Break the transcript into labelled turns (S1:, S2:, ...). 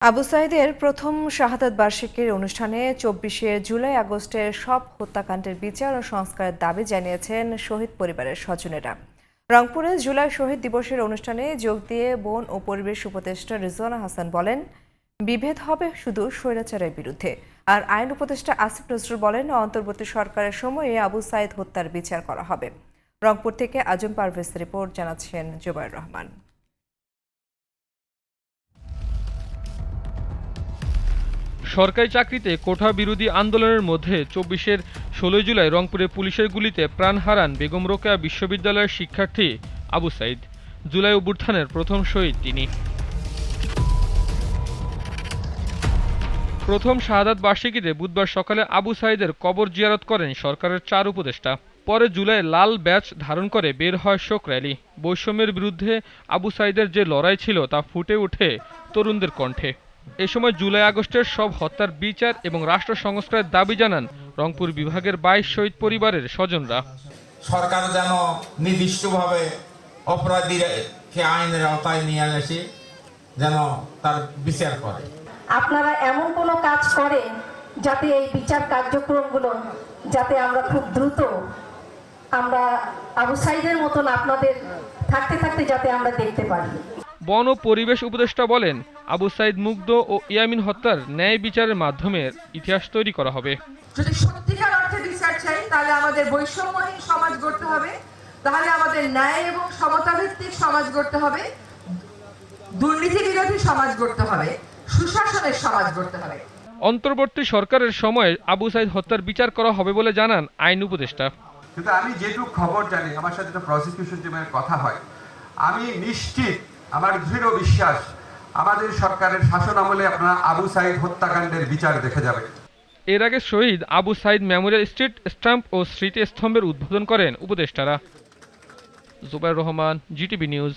S1: আবু সাঈদের প্রথম শাহাদাত বার্ষিকীর অনুষ্ঠানে ২৪শে জুলাই আগস্টের সব হত্যাকাণ্ডের বিচার ও সংস্কারের দাবি জানিয়েছেন শহীদ পরিবারের স্বজনেরা। রংপুরে জুলাই শহীদ দিবসের অনুষ্ঠানে যোগ দিয়ে বন ও পরিবেশ উপদেষ্টা রিজওয়ানা হাসান বলেন, বিভেদ হবে শুধু স্বৈরাচারের বিরুদ্ধে। আর আইন উপদেষ্টা আসিফ নজরুল বলেন, অন্তর্বর্তী সরকারের সময়ে আবু সাঈদ হত্যার বিচার করা হবে। রংপুর থেকে আজম পারভেজ রিপোর্ট, জানাচ্ছেন জুবায়ের রহমান।
S2: সরকারি চাকরিতে কোঠা বিরোধী আন্দোলনের মধ্যে ২৪-এর ১৬ জুলাই রংপুরে পুলিশের গুলিতে প্রাণ হারান বেগম রোকেয়া বিশ্ববিদ্যালয়ের শিক্ষার্থী আবু সাঈদ। জুলাই অভ্যুত্থানের প্রথম শহীদ তিনি। প্রথম শাহাদাত বার্ষিকীতে বুধবার সকালে আবু সাঈদের কবর জিয়ারত করেন সরকারের ৪ উপদেষ্টা। পরে জুলাই লাল ব্যাজ ধারণ করে বের হয় শোক র্যালি। বৈষম্যের বিরুদ্ধে আবু সাঈদের যে লড়াই ছিল তা ফুটে ওঠে তরুণদের কণ্ঠে। এ সময় জুলাই আগস্টের সব হত্যার বিচার এবং রাষ্ট্র সংস্কারের দাবি জানান রংপুর বিভাগের ২২ শহীদ পরিবারের স্বজনরা।
S3: সরকার যেন নির্দিষ্টভাবে অপরাধীকে আইনের আওতায় নিয়ে আসে, যেন তার বিচার করে।
S4: আপনারা এমন কোনো কাজ করেন যাতে এই বিচার কার্যক্রমগুলো যাতে আমরা খুব দ্রুত আমরা আবু সাঈদের মতন আপনাদের থাকতে থাকতে যাতে আমরা দেখতে পারি।
S2: বন ও পরিবেশ উপদেষ্টা বলেন, আবু সাঈদ মুগ্ধ ও ইয়ামিন হত্যার ন্যায় বিচারের মাধ্যমে ইতিহাস তৈরি করা হবে।
S5: যদি সত্যিকার অর্থে বিচার চাই তাহলে আমাদের বৈষম্যহীন সমাজ গড়তে হবে, তাহলে আমাদের ন্যায় এবং সমতা ভিত্তিক সমাজ গড়তে হবে, দুর্নীতি বিরোধী সমাজ গড়তে হবে, সুশাসনের সমাজ গড়তে হবে।
S2: অন্তর্বর্তী সরকারের সময় আবু সাঈদ হত্যার বিচার করা হবে বলে জানান আইন উপদেষ্টা।
S6: কিন্তু আমি যেটুকু খবর জানি, আমার সাথে তো প্রসিকিউশন টিমের কথা হয়, আমি নিশ্চিত, আমার দৃঢ় বিশ্বাস আমাদের সরকারের শাসন আমলে আপনারা আবু সাঈদ হত্যাকাণ্ডের বিচার দেখে যাবেন।
S2: এর আগে শহীদ Abu Sayeed memorial street stamp ও স্মৃতিস্তম্ভের উদ্বোধন করেন উপদেষ্টারা। Zubair Rahman, GTV news.